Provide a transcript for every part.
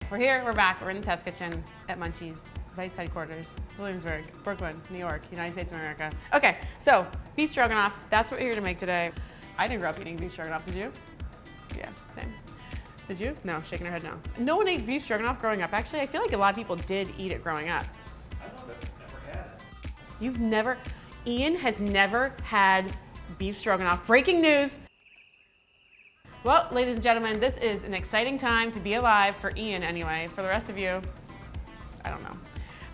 we're here, we're back, we're in the test kitchen at Munchies, Vice Headquarters, Williamsburg, Brooklyn, New York, United States of America. Okay, so beef stroganoff, that's what we're here to make today. I didn't grow up eating beef stroganoff, did you? Yeah, same. Did you? No, shaking her head no. No one ate beef stroganoff growing up, actually. I feel like a lot of people did eat it growing up. I know that I've never had it. You've never, Ian has never had beef stroganoff. Breaking news. Well, ladies and gentlemen, this is an exciting time to be alive, for Ian anyway. For the rest of you, I don't know.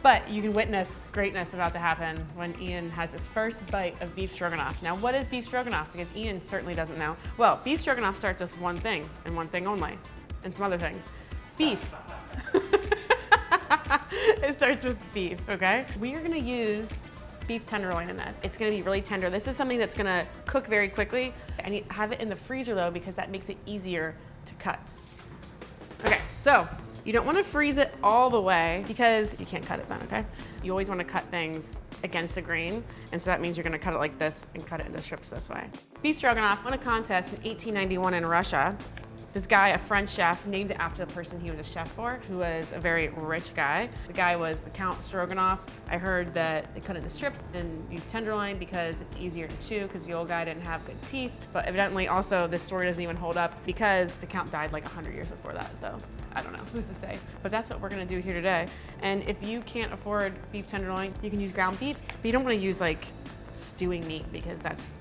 But you can witness greatness about to happen when Ian has his first bite of beef stroganoff. Now, what is beef stroganoff? Because Ian certainly doesn't know. Well, beef stroganoff starts with one thing, and one thing only, and some other things. Beef. It starts with beef, okay? We are gonna use beef tenderloin in this. It's gonna be really tender. This is something that's gonna cook very quickly. I need to have it in the freezer though, because that makes it easier to cut. Okay, so you don't wanna freeze it all the way because you can't cut it then, okay? You always wanna cut things against the grain, and so that means you're gonna cut it like this and cut it into strips this way. Beef stroganoff won a contest in 1891 in Russia. This guy, a French chef, named it after the person he was a chef for, who was a very rich guy. The guy was the Count Stroganoff. I heard that they cut it into strips and used tenderloin because it's easier to chew because the old guy didn't have good teeth. But evidently also this story doesn't even hold up because the Count died like 100 years before that. So I don't know, who's to say? But that's what we're gonna do here today. And if you can't afford beef tenderloin, you can use ground beef, but you don't wanna use like stewing meat because that's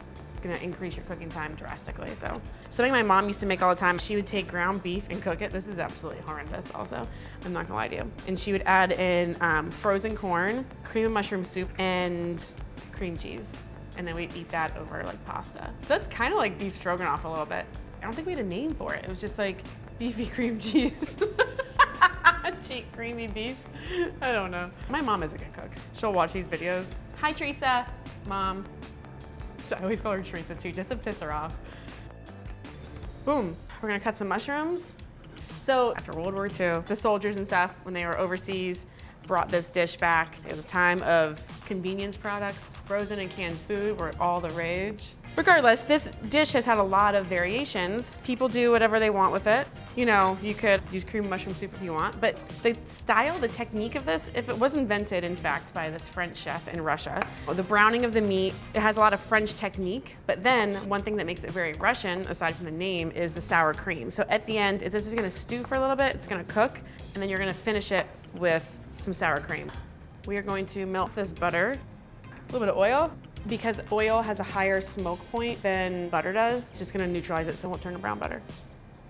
gonna increase your cooking time drastically. So something my mom used to make all the time, she would take ground beef and cook it. This is absolutely horrendous also, I'm not gonna lie to you. And she would add in frozen corn, cream of mushroom soup, and cream cheese. And then we'd eat that over like pasta. So it's kind of like beef stroganoff a little bit. I don't think we had a name for it. It was just like beefy cream cheese. Cheap creamy beef. I don't know. My mom is a good cook. She'll watch these videos. Hi Teresa, Mom. So I always call her Teresa too, just to piss her off. Boom, we're gonna cut some mushrooms. So after World War II, the soldiers and stuff, when they were overseas, brought this dish back. It was time of convenience products. Frozen and canned food were all the rage. Regardless, this dish has had a lot of variations. People do whatever they want with it. You know, you could use cream of mushroom soup if you want, but the style, the technique of this, if it was invented, in fact, by this French chef in Russia, the browning of the meat, it has a lot of French technique, but then one thing that makes it very Russian, aside from the name, is the sour cream. So at the end, this is gonna stew for a little bit, it's gonna cook, and then you're gonna finish it with some sour cream. We are going to melt this butter, a little bit of oil, because oil has a higher smoke point than butter does. It's just gonna neutralize it so it won't turn to brown butter.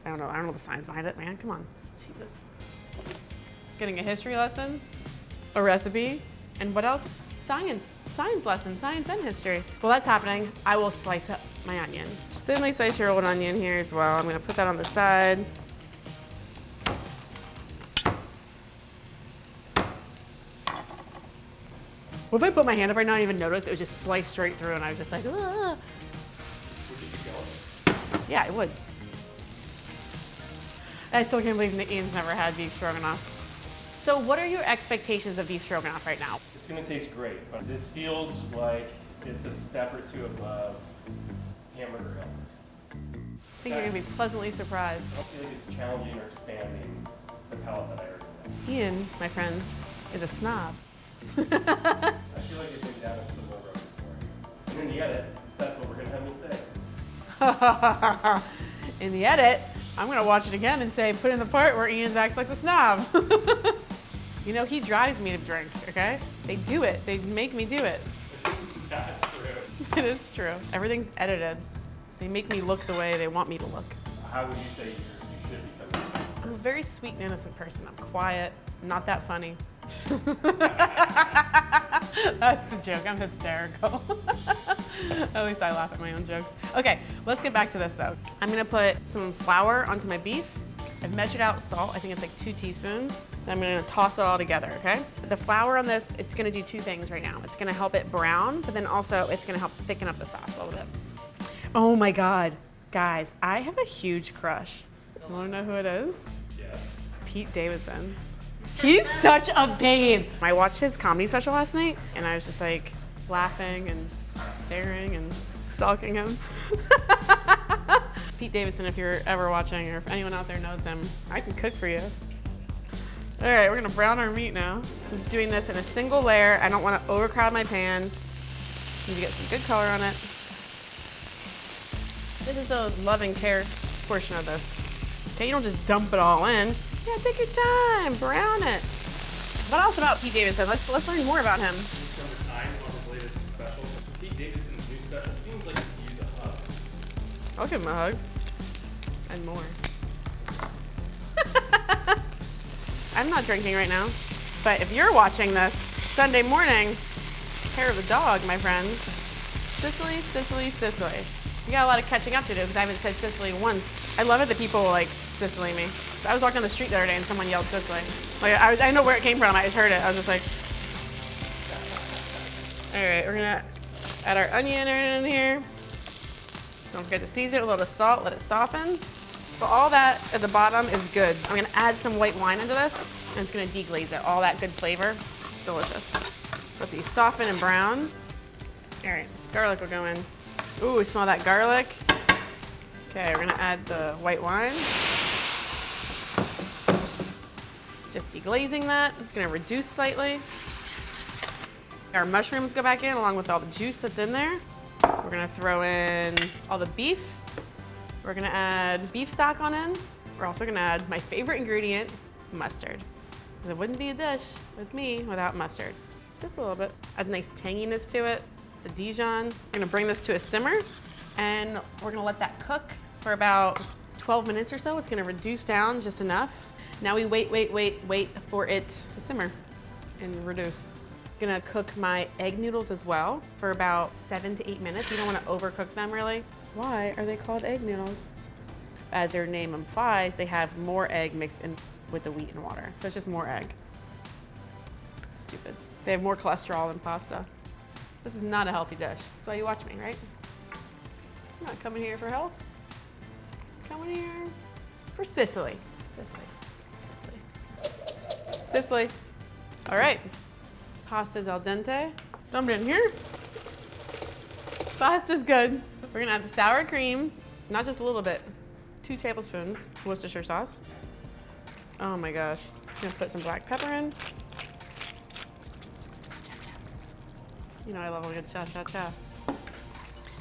I don't know the science behind it, man, come on. Jesus. Getting a history lesson, a recipe, and what else? Science lesson, science and history. Well, that's happening. I will slice up my onion. Just thinly slice your old onion here as well. I'm gonna put that on the side. What if I put my hand up right now and even notice it would just slice straight through and I was just like, ah. Would you keep going? Yeah, it would. I still can't believe that Ian's never had beef stroganoff. So what are your expectations of beef stroganoff right now? It's gonna taste great, but this feels like it's a step or two above hamburger hill. I think you're gonna be pleasantly surprised. I don't feel like it's challenging or expanding the palate that I already have. Ian, my friend, is a snob. I feel like it's been down in some more road before. And in the edit, that's what we're gonna have me say. In the edit, I'm gonna watch it again and say, put in the part where Ian acts like a snob. You know, he drives me to drink, okay? They do it, they make me do it. That's true. It is true. Everything's edited. They make me look the way they want me to look. How would you say you should become? I'm a very sweet and innocent person. I'm quiet, not that funny. That's the joke, I'm hysterical. At least I laugh at my own jokes. Okay, let's get back to this though. I'm gonna put some flour onto my beef. I've measured out salt, I think it's like 2 teaspoons. I'm gonna toss it all together, okay? The flour on this, it's gonna do 2 things right now. It's gonna help it brown, but then also it's gonna help thicken up the sauce a little bit. Oh my God, guys, I have a huge crush. You wanna know who it is? Yes. Pete Davidson. He's such a babe. I watched his comedy special last night and I was just like laughing and staring and stalking him. Pete Davidson, if you're ever watching or if anyone out there knows him, I can cook for you. All right, we're gonna brown our meat now. So I'm just doing this in a single layer. I don't wanna overcrowd my pan. Need to get some good color on it. This is the love and care portion of this. Okay, you don't just dump it all in. Yeah, take your time, brown it. What else about Pete Davidson? Let's learn more about him. Number 9 on his latest special. Pete Davidson's new special seems like he could use a hug. I'll give him a hug. And more. I'm not drinking right now, but if you're watching this Sunday morning, hair of the dog, my friends. Sicily, Sicily, Sicily. We got a lot of catching up to do because I haven't said Sicily once. I love it that people like Sicily me. I was walking on the street the other day and someone yelled Sicily. Like I know where it came from. I just heard it. I was just like, all right, we're gonna add our onion in here. Don't forget to season it with a little salt. Let it soften. So all that at the bottom is good. I'm gonna add some white wine into this, and it's gonna deglaze it. All that good flavor. It's delicious. Let these soften and brown. All right, garlic will go in. Ooh, smell that garlic. Okay, we're gonna add the white wine. Just deglazing that. It's gonna reduce slightly. Our mushrooms go back in along with all the juice that's in there. We're gonna throw in all the beef. We're gonna add beef stock on in. We're also gonna add my favorite ingredient, mustard. Because it wouldn't be a dish with me without mustard. Just a little bit. Add a nice tanginess to it. It's the Dijon. We're gonna bring this to a simmer and we're gonna let that cook for about 12 minutes or so. It's gonna reduce down just enough. Now we wait for it to simmer and reduce. Gonna cook my egg noodles as well for about 7 to 8 minutes. You don't wanna overcook them really. Why are they called egg noodles? As their name implies, they have more egg mixed in with the wheat and water. So it's just more egg. Stupid. They have more cholesterol than pasta. This is not a healthy dish. That's why you watch me, right? I'm not coming here for health. Coming here for Sicily. Sicily. Sicily. Sicily. All right. Pasta's al dente. Dump it in here. Pasta's good. We're gonna add the sour cream, not just a little bit, 2 tablespoons Worcestershire sauce. Oh my gosh. Just gonna put some black pepper in. You know I love a good cha-cha-cha.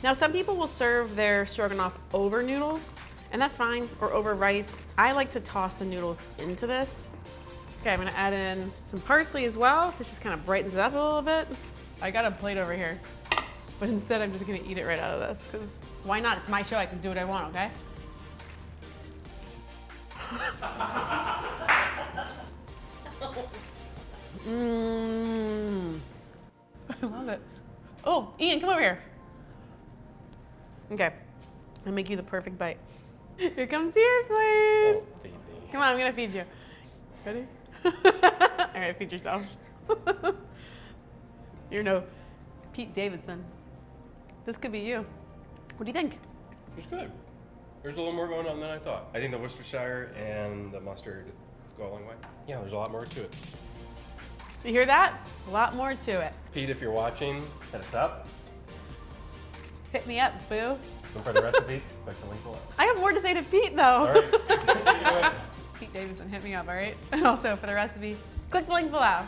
Now some people will serve their stroganoff over noodles, and that's fine, or over rice. I like to toss the noodles into this. Okay, I'm gonna add in some parsley as well. This just kind of brightens it up a little bit. I got a plate over here, but instead I'm just gonna eat it right out of this, because why not? It's my show, I can do what I want, okay? Mmm. I love it. Oh, Ian, come over here. Okay, I'll make you the perfect bite. Here comes your plate. Oh, baby. Come on, I'm gonna feed you. Ready? All right, feed yourself. You're no Pete Davidson. This could be you. What do you think? It's good. There's a little more going on than I thought. I think the Worcestershire and the mustard go a long way. Yeah, there's a lot more to it. You hear that? A lot more to it. Pete, if you're watching, hit us up. Hit me up, boo. Look for the recipe. Click the link below. I have more to say to Pete, though. All right. You know what? Pete Davidson, hit me up, all right? And also for the recipe, click the link below.